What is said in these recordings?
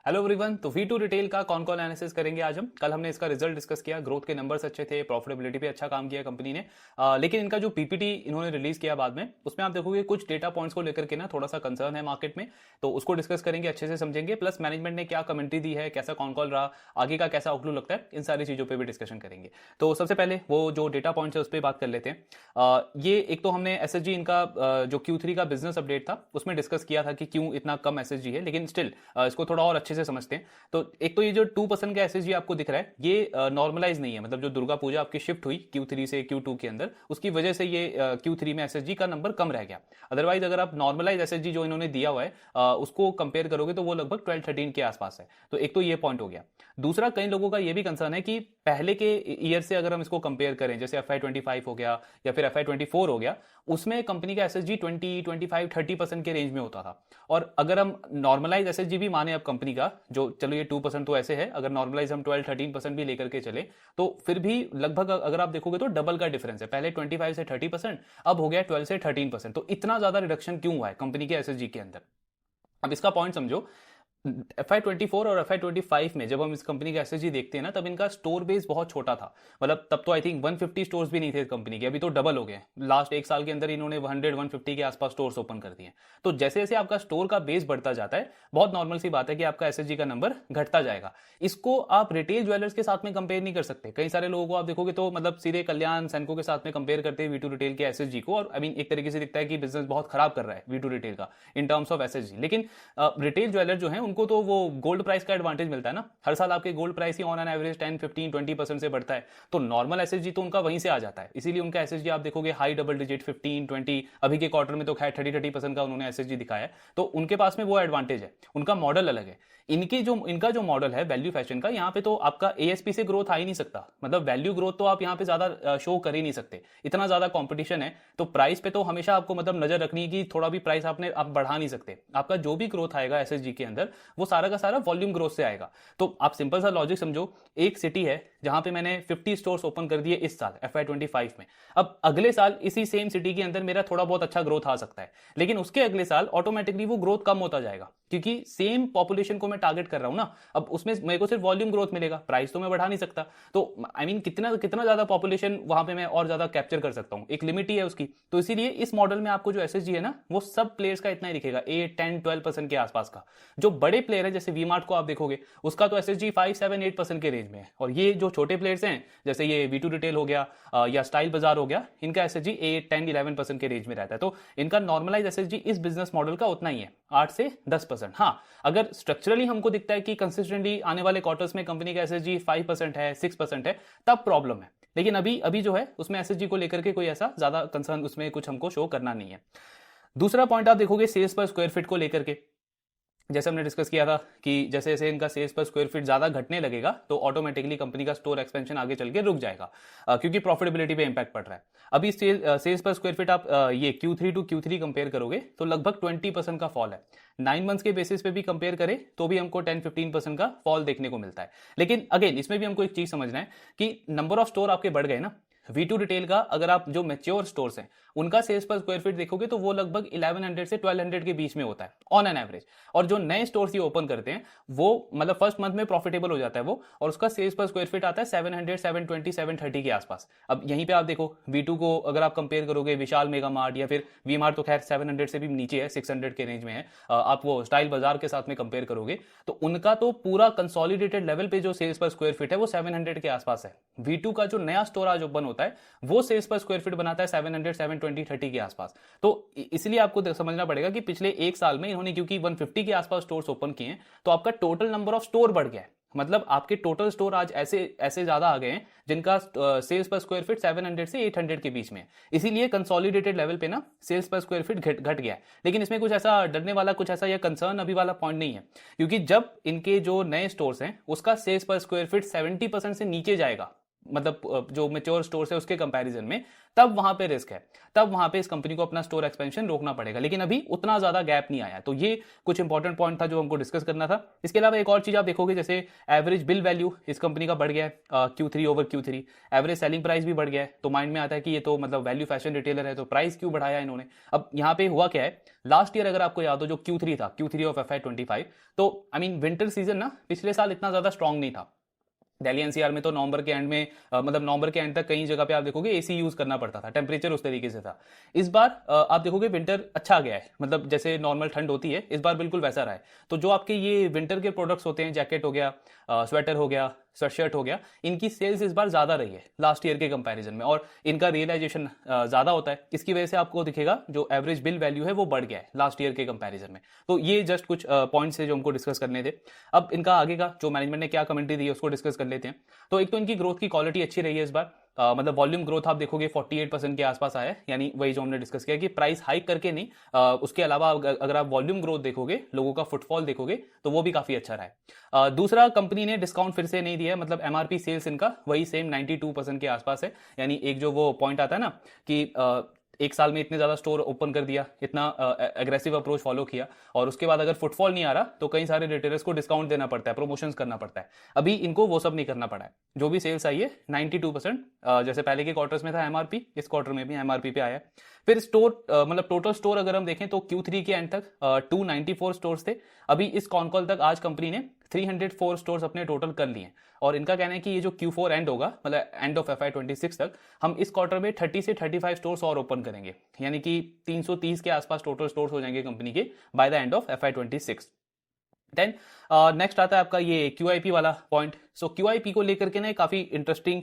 Hello everyone. तो V2 retail का कौन कौन एनालिसिस करेंगे आज हम। कल हमने इसका रिजल्ट डिस्कस किया, ग्रोथ के नंबर्स अच्छे थे, प्रॉफिटेबिलिटी पे अच्छा काम किया कंपनी ने। लेकिन इनका जो पीपीटी इन्होंने रिलीज किया बाद में, उसमें आप देखोगे कुछ डेटा पॉइंट्स को लेकर के ना थोड़ा सा कंसर्न है मार्केट में। तो उसको डिस्कस करेंगे, अच्छे से समझेंगे, प्लस मैनेजमेंट ने क्या कमेंट्री दी है, कैसा कौन कॉल रहा, आगे का कैसा आउटलुक लगता है, इन सारी चीजों पर भी डिस्कशन करेंगे। तो सबसे पहले वो जो डेटा पॉइंट्स है उस पर बात कर लेते हैं। ये एक तो हमने एसएसजी इनका जो Q3 का बिजनेस अपडेट था उसमें डिस्कस किया था कि क्यों इतना कम एसएसजी है, लेकिन स्टिल इसको थोड़ा और अच्छे से समझते हैं। तो एक तो ये जो 2% का एसएसजी आपको दिख रहा है ये नॉर्मलाइज नहीं है, मतलब जो दुर्गा पूजा आपकी शिफ्ट हुई Q3 से Q2 के अंदर, उसकी वजह से ये Q3 में एसएसजी का नंबर कम रह गया। अदरवाइज अगर आप नॉर्मलाइज एसएसजी जो इन्होंने दिया हुआ है उसको कंपेयर करोगे तो वो लगभग 12-13 के आसपास है। तो एक तो ये पॉइंट हो गया। दूसरा, कई लोगों का ये भी कंसर्न है कि पहले के ईयर से अगर हम इसको कंपेयर करें, जैसे FY25 हो गया या फिर FY24 हो गया, उसमें कंपनी का एसएसजी 20-25-30% के रेंज में होता था। और अगर हम नॉर्मलाइज एसएसजी भी माने अब कंपनी का, जो चलो ये 2% तो ऐसे है, अगर नॉर्मलाइज हम 12-13% भी लेकर के चले तो फिर भी लगभग अगर आप देखोगे तो डबल का डिफरेंस है। पहले 25 से 30%, अब हो गया 12 से 13%। तो इतना ज्यादा रिडक्शन क्यों हुआ है कंपनी के एसएसजी के अंदर? अब इसका पॉइंट समझो। FY24 और FY25 में जब हम इस कंपनी का एसएसजी देखते हैं ना, तब इनका स्टोर बेस बहुत छोटा था। मतलब तब तो आई थिंक 150 स्टोर्स भी नहीं थे कंपनी के, अभी तो डबल हो गए। लास्ट एक साल के अंदर इन्होंने 100-150 के आसपास स्टोर्स ओपन कर दिए। तो जैसे जैसे आपका स्टोर का बेस बढ़ता जाता है, बहुत नॉर्मल सी बात है कि आपका एसएसजी का नंबर घटता जाएगा। इसको आप रिटेल ज्वेलर्स के साथ में कंपेयर नहीं कर सकते। कई सारे लोगों को आप देखोगे तो मतलब सीधे कल्याण सेनको के साथ में कंपेयर करते हैं V2 रिटेल के एसएसजी को, और आई मीन एक तरीके से दिखता है कि बिजनेस बहुत खराब कर रहा है V2 रिटेल का इन टर्म्स ऑफ एसएसजी। लेकिन रिटेल ज्वेलर जो है उनको तो वो गोल्ड प्राइस का एडवांटेज मिलता है ना। हर साल आपके gold price he on an average 10-15-20% से बढ़ता है। तो नॉर्मल एसएसजी तो उनका वहीं से आ जाता है, इसीलिए उनका एसएसजी आप देखोगे हाई डबल डिजिट 15-20, अभी के क्वार्टर में तो खैर 30% का उन्होंने एसएसजी दिखाया है। तो उनके पास में वो एडवांटेज है, उनका मॉडल अलग है। इनका जो मॉडल है वैल्यू फैशन का, यहाँ पे तो आपका एएसपी से ग्रोथ आ ही नहीं सकता। मतलब वैल्यू ग्रोथ तो आप यहाँ पे ज्यादा शो कर ही नहीं सकते, इतना ज्यादा कंपटीशन है। तो प्राइस पे तो हमेशा आपको मतलब नजर रखनी है कि थोड़ा भी प्राइस आप बढ़ा नहीं सकते। आपका जो भी ग्रोथ आएगा एसएसजी के अंदर वो सारा का सारा वॉल्यूम ग्रोथ से आएगा। तो आप सिंपल सा लॉजिक समझो, एक सिटी है जहां पे मैंने 50 स्टोर्स ओपन कर दिए इस साल FY25 में। अब अगले साल इसी सेम सिटी के अंदर मेरा थोड़ा बहुत अच्छा ग्रोथ आ सकता है, लेकिन उसके अगले साल ऑटोमेटिकली वो ग्रोथ कम होता जाएगा, क्योंकि सेम पॉपुलेशन को मैं टारगेट कर रहा हूं ना। अब उसमें मेरे को सिर्फ वॉल्यूम ग्रोथ मिलेगा, प्राइस तो मैं बढ़ा नहीं सकता। तो आई मीन कितना कितना ज्यादा पॉपुलेशन वहां पे मैं और ज्यादा कैप्चर कर सकता हूं, एक लिमिट ही है उसकी। तो इसीलिए इस मॉडल में आपको जो एसएसजी है ना, वो सब प्लेयर्स का इतना ही दिखेगा, 8-10-12% के आसपास का। जो बड़े प्लेयर है जैसे वी-मार्ट को आप देखोगे, उसका तो एसएसजी 5-7-8% के रेंज में है। और ये जो छोटे प्लेयर्स हैं जैसे ये V2 रिटेल हो गया या स्टाइल बाजार हो गया, इनका एसएसजी 8-10-11% के रेंज में रहता है। तो इनका नॉर्मलाइज एसएसजी इस बिजनेस मॉडल का उतना ही है, 8 से 10%। हाँ, अगर स्ट्रक्चरली हमको दिखता है कि कंसिस्टेंटली आने वाले क्वार्टर्स में कंपनी का एसएसजी 5% है, 6% है, तब प्रॉब्लम है। लेकिन अभी जो है उसमें एसएसजी को लेकर के कोई ऐसा ज्यादा कंसर्न उसमें कुछ हमको शो करना नहीं है। दूसरा पॉइंट आप देखोगे सेल्स पर स्क्वायर फीट को लेकर के, जैसे हमने डिस्कस किया था कि जैसे जैसे इनका सेल्स पर स्क्वायर फीट ज्यादा घटने लगेगा तो ऑटोमेटिकली कंपनी का स्टोर एक्सपेंशन आगे चल के रुक जाएगा, क्योंकि प्रॉफिटेबिलिटी पे इंपैक्ट पड़ रहा है। अभी सेल्स पर स्क्वायर फीट आप ये Q3 to Q3 कंपेयर करोगे तो लगभग 20% का फॉल है। 9 मंथ्स के बेसिस पे भी कंपेयर करें तो भी हमको 10-15% का फॉल देखने को मिलता है। लेकिन अगेन इसमें भी हमको एक चीज समझना है कि नंबर ऑफ स्टोर आपके बढ़ गए ना। V2 रिटेल का अगर आप जो मैच्योर स्टोर्स हैं उनका सेल्स पर स्क्वायर फीट देखोगे तो वो लगभग 1100 से 1200 के बीच में होता है ऑन एन एवरेज। और जो नए स्टोर्स ये ओपन करते हैं वो मतलब फर्स्ट मंथ में प्रॉफिटेबल हो जाता है वो, और उसका सेल्स पर स्क्वायर फीट आता है 700, 720, 730 के आसपास। अब यहीं पे आप देखो V2 को अगर आप कंपेयर करोगे विशाल मेगा मार्ट या फिर वी मार्ट, तो खैर 700 से भी नीचे है, 600 के रेंज में है। आप वो स्टाइल बाजार के साथ में कंपेयर करोगे तो उनका तो पूरा कंसोलिडेटेड लेवल पे जो सेल्स पर स्क्वायर फीट है वो 700 के आसपास है। V2 का जो नया स्टोर आज ओपन होता है वो सेल्स पर स्क्वायर फीट बनाता है 700, 720, 30 के आसपास। तो इसलिए आपको समझना पड़ेगा कि पिछले एक साल में इन्होंने क्योंकि 150 के आसपास स्टोर्स ओपन किए हैं, तो आपका टोटल नंबर ऑफ स्टोर बढ़ गया है। मतलब आपके टोटल स्टोर आज ऐसे ऐसे ज्यादा आ गए हैं जिनका सेल्स पर स्क्वायर फीट 700 से 800 के बीच में है। इसीलिए कंसोलिडेटेड लेवल पे ना सेल्स पर स्क्वायर फीट घट गया है। लेकिन इसमें कुछ ऐसा डरने वाला, कुछ ऐसा या कंसर्न अभी वाला पॉइंट नहीं है, क्योंकि जब इनके जो नए स्टोर्स हैं उसका सेल्स पर स्क्वायर फीट 70% से नीचे जाएगा, मतलब जो मेच्योर स्टोर है उसके कंपैरिजन में, तब वहां पे रिस्क है, तब वहां पे इस कंपनी को अपना स्टोर एक्सपेंशन रोकना पड़ेगा। लेकिन अभी उतना ज्यादा गैप नहीं आया। तो ये कुछ इंपॉर्टेंट पॉइंट था जो हमको डिस्कस करना था। इसके अलावा एक और चीज आप देखोगे, जैसे एवरेज बिल वैल्यू इस कंपनी का बढ़ गया है Q3 over Q3, average selling price भी बढ़ गया है। तो माइंड में आता है कि ये तो मतलब वैल्यू फैशन रिटेलर है, तो प्राइस क्यों बढ़ाया इन्होंने। अब यहाँ पे हुआ क्या है, लास्ट ईयर अगर आपको याद हो जो Q3 था, Q3 ऑफ FY25, तो आई मीन विंटर सीजन ना पिछले साल इतना ज्यादा स्ट्रांग नहीं था। दिल्ली एनसीआर में तो नवंबर के एंड में मतलब नवंबर के एंड तक कई जगह पे आप देखोगे एसी यूज करना पड़ता था, टेम्परेचर उस तरीके से था। इस बार आप देखोगे विंटर अच्छा गया है, मतलब जैसे नॉर्मल ठंड होती है इस बार बिल्कुल वैसा रहा है। तो जो आपके ये विंटर के प्रोडक्ट्स होते हैं, जैकेट हो गया, स्वेटर हो गया, स्वेटशर्ट हो गया, इनकी सेल्स इस बार ज्यादा रही है लास्ट ईयर के कंपैरिजन में, और इनका रियलाइजेशन ज्यादा होता है। इसकी वजह से आपको दिखेगा जो एवरेज बिल वैल्यू है वो बढ़ गया है लास्ट ईयर के कंपैरिजन में। तो ये जस्ट कुछ पॉइंट्स है जो हमको डिस्कस करने थे। अब इनका आगे का जो मैनेजमेंट ने क्या कमेंट्री दी है उसको डिस्कस कर लेते हैं। तो एक तो इनकी ग्रोथ की क्वालिटी अच्छी रही है इस बार। मतलब वॉल्यूम ग्रोथ आप देखोगे 48% के आसपास आया है, यानी वही जो हमने डिस्कस किया कि प्राइस हाइक करके नहीं, उसके अलावा अगर आप वॉल्यूम ग्रोथ देखोगे, लोगों का फुटफॉल देखोगे, तो वो भी काफी अच्छा रहा है। दूसरा, कंपनी ने डिस्काउंट फिर से नहीं दिया है, मतलब एमआरपी सेल्स इनका वही सेम 92% के आसपास है। यानी एक जो वो पॉइंट आता है ना कि एक साल में इतने ज्यादा स्टोर ओपन कर दिया, इतना एग्रेसिव अप्रोच फॉलो किया, और उसके बाद अगर फुटफॉल नहीं आ रहा तो कई सारे रिटेलर्स को डिस्काउंट देना पड़ता है, प्रमोशंस करना पड़ता है। अभी इनको वो सब नहीं करना पड़ा है, जो भी सेल्स आई है 92%, जैसे पहले के क्वार्टर्स में था एमआरपी, इस क्वार्टर में भी एमआरपी पे आया है। फिर स्टोर मतलब टोटल स्टोर अगर हम देखें तो Q3 के एंड तक 294 स्टोर्स थे। अभी इस कॉन कॉल तक आज कंपनी ने 304 स्टोर्स अपने टोटल कर लिए। और इनका कहना है कि ये जो Q4 एंड होगा, मतलब एंड ऑफ FY26 तक, हम इस क्वार्टर में 30 से 35 स्टोर्स और ओपन करेंगे, यानी कि 330 के आसपास टोटल स्टोर्स हो जाएंगे कंपनी के by the end of FY26। Then next आता है आपका ये QIP वाला पॉइंट। सो QIP को लेकर के ना काफी इंटरेस्टिंग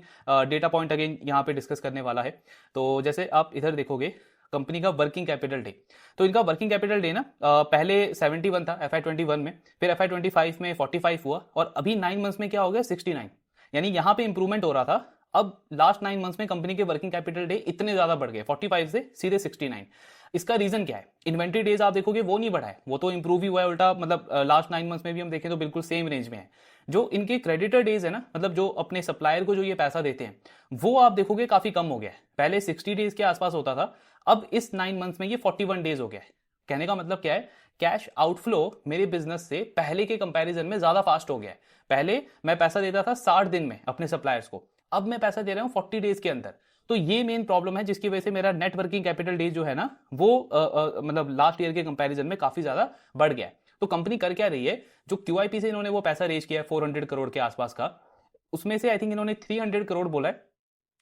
डेटा पॉइंट अगेन यहाँ पे डिस्कस करने वाला है। तो जैसे आप इधर देखोगे कंपनी का वर्किंग कैपिटल डे, तो इनका वर्किंग कैपिटल डे ना पहले 71 था FY21 में, फिर FY25 में 45 हुआ, और अभी 9 मंथ्स में क्या हो गया 69, यानी यहाँ पे इंप्रूवमेंट हो रहा था। अब लास्ट 9 मंथ्स में कंपनी के वर्किंग कैपिटल डे इतने ज्यादा बढ़ गए 45 से सीधे 69। इसका रीजन क्या है, इन्वेंट्री डेज आप देखोगे वो नहीं बढ़ा है, वो तो इंप्रूव ही हुआ है उल्टा, मतलब लास्ट 9 मंथ्स में भी हम देखें तो बिल्कुल सेम रेंज में है। जो इनके क्रेडिटर डेज है ना, मतलब जो अपने सप्लायर को जो ये पैसा देते हैं, वो आप देखोगे काफी कम हो गया है। पहले 60 डेज के आसपास होता था, अब इस 9 मंथ्स में ये 41 डेज हो गया है। कहने का मतलब क्या है, कैश आउटफ्लो मेरे बिजनेस से पहले के कंपैरिजन में ज्यादा फास्ट हो गया है। पहले मैं पैसा देता था 60 दिन में अपने सप्लायर्स को, अब मैं पैसा दे रहा हूं 40 डेज के अंदर। तो ये मेन प्रॉब्लम है जिसकी वजह से मेरा नेट वर्किंग कैपिटल डेज जो है ना वो मतलब लास्ट ईयर के कंपैरिजन में काफी ज्यादा बढ़ गया है। तो कंपनी कर क्या रही है, जो QIP से इन्होंने वो पैसा रेज किया है 400 करोड़ के आसपास का, उसमें से आई थिंक इन्होंने 300 करोड़ बोला है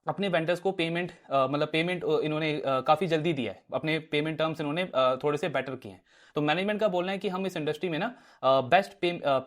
अपने वेंडर्स को पेमेंट, मतलब पेमेंट इन्होंने काफी जल्दी दिया है, अपने पेमेंट टर्म्स इन्होंने थोड़े से बेटर किए हैं। तो मैनेजमेंट का बोलना है कि हम इस इंडस्ट्री में ना बेस्ट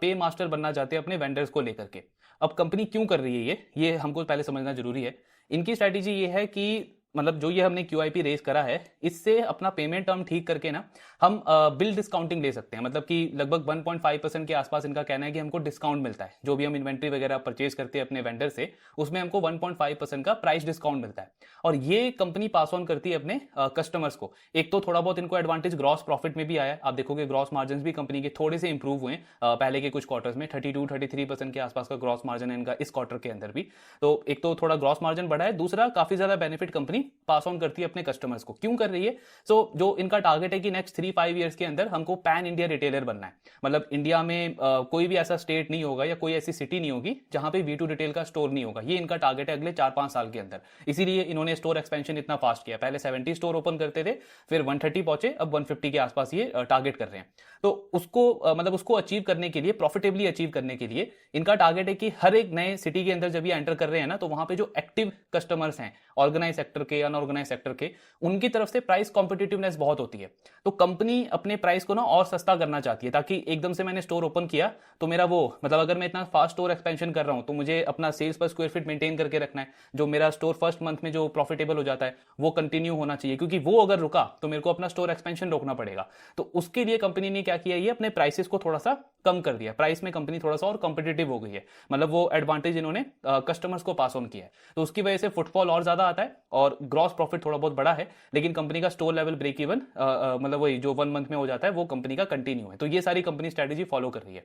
पे मास्टर बनना चाहते हैं अपने वेंडर्स को लेकर के। अब कंपनी क्यों कर रही है ये हमको पहले समझना जरूरी है। इनकी स्ट्रैटेजी ये है कि मतलब जो ये हमने QIP रेज करा है, इससे अपना पेमेंट टर्म ठीक करके ना हम बिल डिस्काउंटिंग ले सकते हैं, मतलब कि लगभग 1.5% के आसपास इनका कहना है कि हमको डिस्काउंट मिलता है। जो भी हम इन्वेंट्री वगैरह परचेज करते हैं अपने वेंडर से, उसमें हमको 1.5% का प्राइस डिस्काउंट मिलता है, और ये कंपनी पास ऑन करती है अपने कस्टमर्स को। एक तो थोड़ा बहुत इनको एडवांटेज ग्रॉस प्रॉफिट में भी आया, आप देखोगे ग्रॉस मार्जिन भी कंपनी के थोड़े से इंप्रूव हुए पहले के कुछ क्वार्टर्स में, 32-33% के आसपास का ग्रॉस मार्जिन है इनका इस क्वार्टर के अंदर भी। तो एक तो थोड़ा ग्रॉस मार्जिन बढ़ा है, दूसरा काफी ज्यादा बेनिफिट कंपनी पास ऑन करती है अपने कस्टमर्स को। क्यों कर रही है, सो जो इनका टारगेट है कि नेक्स्ट 3-5 ईयर्स के अंदर हमको पैन इंडिया रिटेलर बनना है। मतलब इंडिया में कोई भी ऐसा स्टेट नहीं होगा या कोई ऐसी सिटी नहीं होगी जहां पे V2 रिटेल का स्टोर नहीं होगा। ये इनका टारगेट है अगले 4-5 साल के अंदर। इसीलिए इन्होंने स्टोर एक्सपेंशन इतना फास्ट किया, पहले 70 स्टोर ओपन करते थे, फिर 130 पहुंचे, अब 150 के आसपास ये टारगेट कर रहे हैं। तो उसको मतलब उसको अचीव करने के लिए, प्रॉफिटेबली अचीव करने के लिए इनका टारगेट है कि हर एक नए सिटी के अंदर जब ये एंटर कर रहे हैं ना, तो वहां पे जो एक्टिव कस्टमर्स हैं, ऑर्गेनाइज सेक्टर के, अनऑर्गेनाइज सेक्टर के, उनकी तरफ से प्राइस कॉम्पिटिटिवनेस बहुत होती है। तो कंपनी अपने प्राइस को ना और सस्ता करना चाहती है, ताकि एकदम से मैंने स्टोर ओपन किया तो मेरा वो मतलब अगर मैं इतना फास्ट स्टोर एक्सपेंशन कर रहा हूं तो मुझे अपना सेल्स पर स्क्वायर फीट मेंटेन करके रखना है। जो मेरा स्टोर फर्स्ट मंथ में जो प्रॉफिटेबल हो जाता है वो कंटिन्यू होना चाहिए, क्योंकि वो अगर रुका तो मेरे को अपना स्टोर एक्सपेंशन रोकना पड़ेगा। तो उसके लिए कंपनी ने क्या किया, ये अपने प्राइसेस को थोड़ा सा कम कर दिया, प्राइस में कंपनी थोड़ा सा और कॉम्पिटिटिव हो गई है। मतलब वो एडवांटेज इन्होंने कस्टमर्स को पास ऑन किया है, तो उसकी वजह से फुटफॉल और ज्यादा आता है और ग्रॉस प्रॉफिट थोड़ा बहुत बड़ा है। लेकिन कंपनी का स्टोर लेवल ब्रेक इवन मतलब वही जो 1 मंथ में हो जाता है वो कंपनी का कंटिन्यू है। तो ये सारी कंपनी स्ट्रेटेजी फॉलो कर रही है।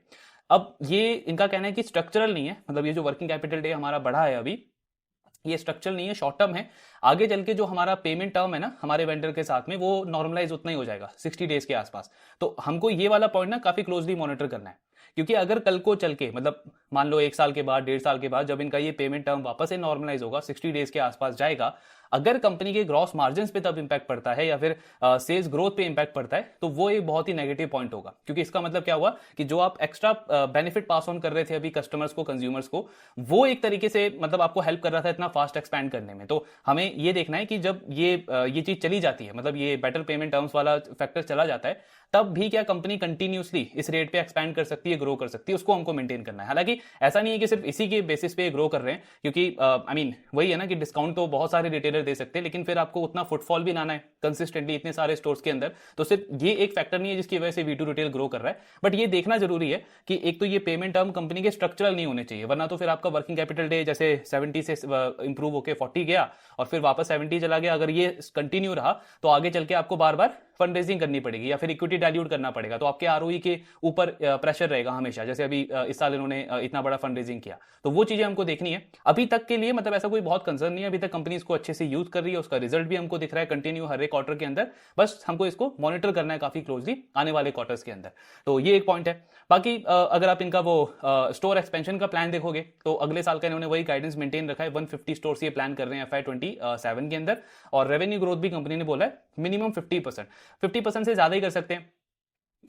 अब ये इनका कहना है कि स्ट्रक्चरल नहीं है, मतलब ये जो वर्किंग कैपिटल डे हमारा बढ़ा है अभी, ये स्ट्रक्चरल नहीं है, शॉर्ट टर्म है। आगे चल के जो हमारा पेमेंट टर्म है ना हमारे वेंडर के साथ में, वो नॉर्मलाइज उतना ही हो जाएगा 60 डेज के आसपास। तो हमको ये वाला पॉइंट ना काफी क्लोजली मॉनिटर करना है, क्योंकि अगर कल को चल के मतलब मान लो 1 साल के बाद 1.5 साल के बाद जब इनका ये पेमेंट टर्म वापस से नॉर्मलाइज होगा, 60 डेज के आसपास जाएगा, अगर कंपनी के ग्रॉस मार्जिन पे तब इंपैक्ट पड़ता है या फिर सेल्स ग्रोथ पे इंपैक्ट पड़ता है, तो वो एक बहुत ही नेगेटिव पॉइंट होगा। क्योंकि इसका मतलब क्या हुआ कि जो आप एक्स्ट्रा बेनिफिट पास ऑन कर रहे थे अभी कस्टमर्स को, कंज्यूमर्स को, वो एक तरीके से मतलब आपको हेल्प कर रहा था इतना फास्ट एक्सपैंड करने में। तो हमें ये देखना है कि जब ये चीज चली जाती है, मतलब ये बेटर पेमेंट टर्म्स वाला फैक्टर चला जाता है, तब भी क्या कंपनी कंटिन्यूसली इस रेट पे एक्सपैंड कर सकती है, ग्रो कर सकती है, उसको हमको मेंटेन करना है। हालांकि ऐसा नहीं है कि सिर्फ इसी के बेसिस पे ग्रो कर रहे हैं, क्योंकि आई मीन वही है ना कि डिस्काउंट तो बहुत सारे रिटेलर दे सकते हैं, लेकिन फिर आपको उतना फुटफॉल भी लाना है कंसिस्टेंटली इतने सारे स्टोर्स के अंदर। तो सिर्फ ये एक फैक्टर नहीं है जिसकी वजह से वी टू रिटेल ग्रो कर रहा है। बट ये देखना जरूरी है कि एक तो ये पेमेंट टर्म कंपनी के स्ट्रक्चरल नहीं होने चाहिए, वरना तो फिर आपका वर्किंग कैपिटल डे जैसे 70 से इंप्रूव होकर 40 गया और फिर वापस 70 चला गया, अगर ये कंटिन्यू रहा तो आगे चल के आपको बार बार फंड रेजिंग करनी पड़ेगी या फिर इक्विटी डाइल्यूट करना पड़ेगा। तो आपके आरओई के ऊपर प्रेशर रहेगा हमेशा, जैसे अभी इस साल इन्होंने इतना बड़ा फंड रेजिंग किया। तो वो चीजें हमको देखनी है। अभी तक के लिए मतलब ऐसा कोई बहुत कंसर्न नहीं है, अभी तक कंपनी इसको अच्छे से यूज कर रही है, उसका रिजल्ट भी हमको दिख रहा है कंटिन्यू हर एक क्वार्टर के अंदर। बस हमको इसको मॉनिटर करना है काफी क्लोजली आने वाले क्वार्टर्स के अंदर। तो ये एक पॉइंट है। बाकी अगर आप इनका वो स्टोर एक्सपेंशन का प्लान देखोगे तो अगले साल का इन्होंने वही गाइडेंस मेंटेन रखा है, 150 स्टोर्स ये प्लान कर रहे हैं FY27 के अंदर। और रेवेन्यू ग्रोथ भी कंपनी ने बोला है मिनिमम 50%, 50% से ज्यादा ही कर सकते हैं,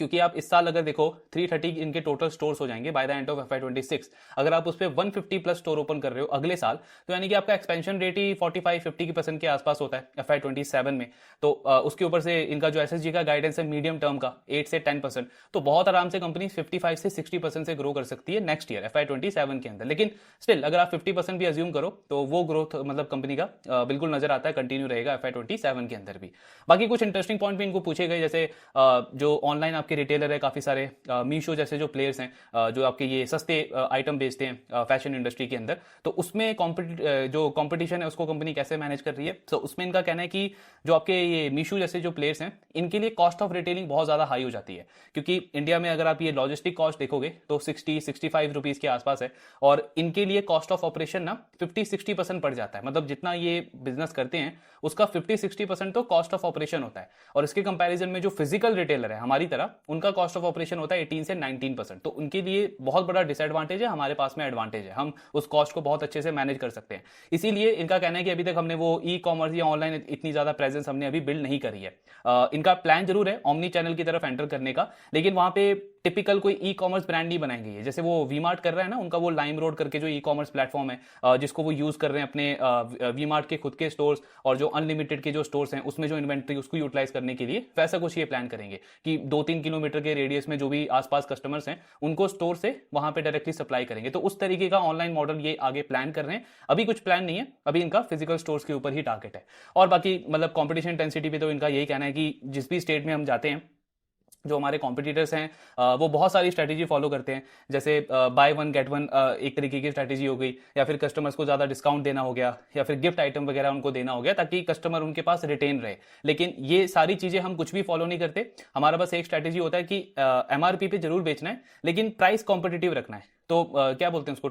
क्योंकि आप इस साल अगर देखो 330 इनके टोटल स्टोर्स हो जाएंगे bye the end of FY26। अगर आप उस पर 150 प्लस स्टोर ओपन कर रहे हो अगले साल, तो यानी कि आपका एक्सपेंशन रेट ही 45-50% के आसपास होता है FY27 में। तो उसके ऊपर से इनका जो SSG का गाइडेंस है मीडियम टर्म का 8 से 10%, तो बहुत आराम से कंपनी 55 से 60% से ग्रो कर सकती है नेक्स्ट ईयर FY27 के अंदर। लेकिन स्टिल अगर आप 50% भी अज्यूम करो तो वो ग्रोथ मतलब कंपनी का बिल्कुल नजर आता है कंटिन्यू रहेगा FY27 के अंदर भी। बाकी कुछ इंटरेस्टिंग पॉइंट भी इनको पूछे गए, जैसे जो ऑनलाइन आपके रिटेलर है काफी सारे, मीशो जैसे जो प्लेयर्स हैं जो आपके ये सस्ते आइटम बेचते हैं फैशन इंडस्ट्री के अंदर, तो उसमें जो कंपटीशन है उसको कंपनी कैसे मैनेज कर रही है। तो उसमें इनका कहना है कि जो आपके ये मीशो जैसे जो प्लेयर्स हैं इनके लिए कॉस्ट ऑफ रिटेलिंग बहुत ज्यादा हाई हो जाती है, क्योंकि इंडिया में अगर आप ये लॉजिस्टिक कॉस्ट देखोगे तो 60-65 रुपीज के आसपास है, और इनके लिए कॉस्ट ऑफ ऑपरेशन ना 50-60% पड़ जाता है। मतलब जितना ये बिजनेस करते हैं उसका 50-60% तो कॉस्ट ऑफ ऑपरेशन होता है। और इसके कंपैरिजन में जो फिजिकल रिटेलर है हमारी तरह, उनका कॉस्ट ऑफ ऑपरेशन होता है 18 से 19%। तो उनके लिए बहुत बड़ा डिसएडवांटेज है, हमारे पास में एडवांटेज है, हम उस कॉस्ट को बहुत अच्छे से मैनेज कर सकते हैं। इसीलिए इनका कहना है कि अभी तक हमने वो ई कॉमर्स या ऑनलाइन इतनी ज्यादा प्रेजेंस हमने अभी बिल्ड नहीं करी है। इनका प्लान जरूर है ओमनी चैनल की तरफ एंटर करने का, लेकिन वहां पे टिपिकल कोई ई कॉमर्स ब्रांड नहीं बनाएंगे ये, जैसे वो वीमार्ट कर रहा है ना, उनका वो लाइम रोड करके जो ई कॉमर्स प्लेटफॉर्म है जिसको वो यूज कर रहे हैं अपने वीमार्ट के खुद के स्टोर्स और जो अनलिमिटेड के जो स्टोर्स हैं उसमें जो इन्वेंट्री उसको यूटिलाइज करने के लिए, वैसा कुछ ये प्लान करेंगे कि 2-3 किलोमीटर के रेडियस में जो भी आसपास कस्टमर्स हैं उनको स्टोर से वहां पे डायरेक्टली सप्लाई करेंगे। तो उस तरीके का ऑनलाइन मॉडल ये आगे प्लान कर रहे हैं। अभी कुछ प्लान नहीं है, अभी इनका फिजिकल स्टोर्स के ऊपर ही टारगेट है। और बाकी मतलब कॉम्पिटिशन इंटेंसिटी पे तो इनका यही कहना है कि जिस भी स्टेट में हम जाते हैं जो हमारे कॉम्पिटिटर्स हैं वो बहुत सारी स्ट्रैटेजी फॉलो करते हैं, जैसे बाय वन गेट वन एक तरीके की स्ट्रैटेजी हो गई, या फिर कस्टमर्स को ज़्यादा डिस्काउंट देना हो गया, या फिर गिफ्ट आइटम वगैरह उनको देना हो गया ताकि कस्टमर उनके पास रिटेन रहे। लेकिन ये सारी चीज़ें हम कुछ भी फॉलो नहीं करते। हमारा बस एक स्ट्रैटेजी होता है कि MRP पे जरूर बेचना है लेकिन प्राइस कॉम्पिटिटिव रखना है। तो क्या बोलते हैं उसको,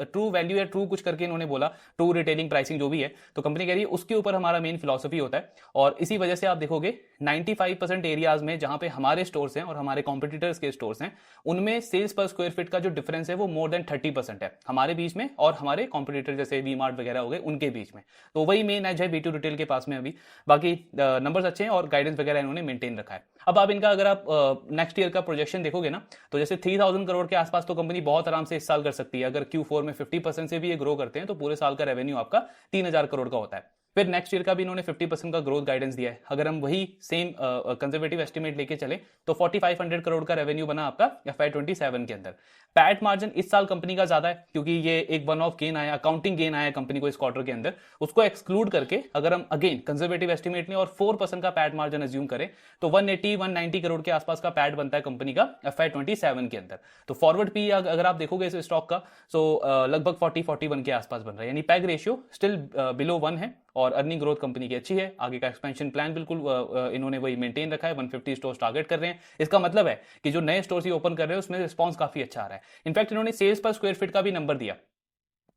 ट्रू वैल्यू या ट्रू कुछ करके इन्होंने बोला, ट्रू रिटेलिंग प्राइसिंग जो भी है, तो कंपनी कह रही है उसके ऊपर हमारा मेन फिलॉसफी होता है। और इसी वजह से आप देखोगे 95% एरियाज में जहां पे हमारे स्टोर्स हैं और हमारे कॉम्पिटिटर्स के स्टोर्स हैं, उनमें सेल्स पर स्क्वायर फीट का जो डिफरेंस है वो मोर देन 30% है हमारे बीच में और हमारे कॉम्पिटिटर जैसे वी मार्ट वगैरह हो गए उनके बीच में। तो वही मेन एज है वी टू रिटेल के पास में अभी। बाकी नंबर्स अच्छे हैं और गाइडेंस वगैरह इन्होंने मेंटेन रखा है। अब आप इनका अगर आप नेक्स्ट ईयर का प्रोजेक्शन देखोगे ना, तो जैसे 3000 करोड़ के आसपास तो कंपनी बहुत आराम से इस साल कर सकती है। अगर Q4 में 50% से भी ये ग्रो करते हैं तो पूरे साल का रेवेन्यू आपका 3000 करोड़ का होता है। फिर नेक्स्ट ईयर का भी इन्होंने 50% का ग्रोथ गाइडेंस दिया है। अगर हम वही सेम कंजर्वेटिव एस्टिमेट लेके चले तो 4500 करोड़ का रेवेन्यू बना आपका FY27 के अंदर। पैट मार्जिन इस साल कंपनी का ज्यादा है क्योंकि ये एक वन ऑफ गेन आया, अकाउंटिंग गेन आया कंपनी को इस क्वार्टर के अंदर। उसको एक्सक्लूड करके अगर हम अगेन कंजर्वेटिव एस्टिमेट लें और 4% का पैट मार्जिन अज्यूम करें तो 180-190 करोड़ के आसपास का पैट बनता है कंपनी का FY27 के अंदर। तो फॉरवर्ड पी अगर आप देखोगे इस स्टॉक का तो लगभग 40-41 के आसपास बन रहा है, यानी पैग रेशियो स्टिल बिलो 1 है और अर्निंग ग्रोथ कंपनी की अच्छी है। आगे का एक्सपेंशन प्लान बिल्कुल इन्होंने वही मेंटेन रखा है, 150 स्टोर्स टारगेट कर रहे हैं। इसका मतलब है कि जो नए स्टोर्स ही ओपन कर रहे हैं उसमें रिस्पॉन्स काफी अच्छा आ रहा है। इनफैक्ट इन्होंने सेल्स पर स्क्वायर फीट का भी नंबर दिया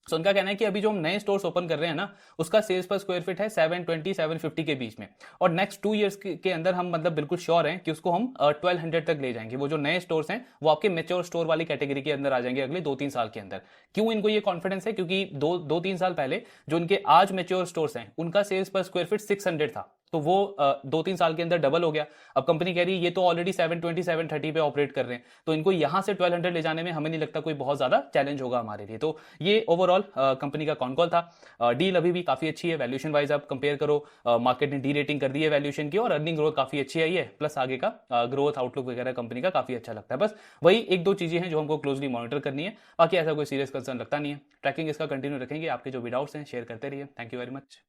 सो उनका कहना है कि अभी जो हम नए स्टोर्स ओपन कर रहे हैं ना, उसका सेल्स पर स्क्वायर फीट है 720 750 के बीच में, और नेक्स्ट 2 ईयर्स के अंदर हम मतलब बिल्कुल श्योर हैं कि उसको हम 1200 तक ले जाएंगे। वो जो नए स्टोर्स हैं वो आपके मेच्योर स्टोर वाली कैटेगरी के अंदर आ जाएंगे अगले 2-3 साल के अंदर। क्यों इनको ये कॉन्फिडेंस है? क्योंकि 2-3 साल पहले जो इनके आज मेच्योर स्टोर्स हैं उनका सेल्स पर स्क्वायर फीट 600 था, तो वो 2-3 साल के अंदर डबल हो गया। अब कंपनी कह रही है ये तो ऑलरेडी 720 730 पे ऑपरेट कर रहे हैं, तो इनको यहां से 1200 ले जाने में हमें नहीं लगता कोई बहुत ज्यादा चैलेंज होगा हमारे लिए। तो ये ओवरऑल कंपनी का कॉन कॉल था। डील अभी भी काफी अच्छी है, वैल्यूएशन वाइज आप कंपेयर करो, मार्केट ने डी रेटिंग कर दी है वैल्यूएशन की, और अर्निंग ग्रोथ काफी अच्छी आई है, प्लस आगे का ग्रोथ आउटलुक वगैरह कंपनी का काफी अच्छा लगता है। बस वही 1-2 चीजें हैं जो हमको क्लोजली मॉनिटर करनी है, बाकी ऐसा कोई सीरियस कंसर्न लगता नहीं है। ट्रैकिंग इसका कंटिन्यू रखेंगे, आपके जो भी डाउट्स हैं शेयर करते रहिए। Thank you very much.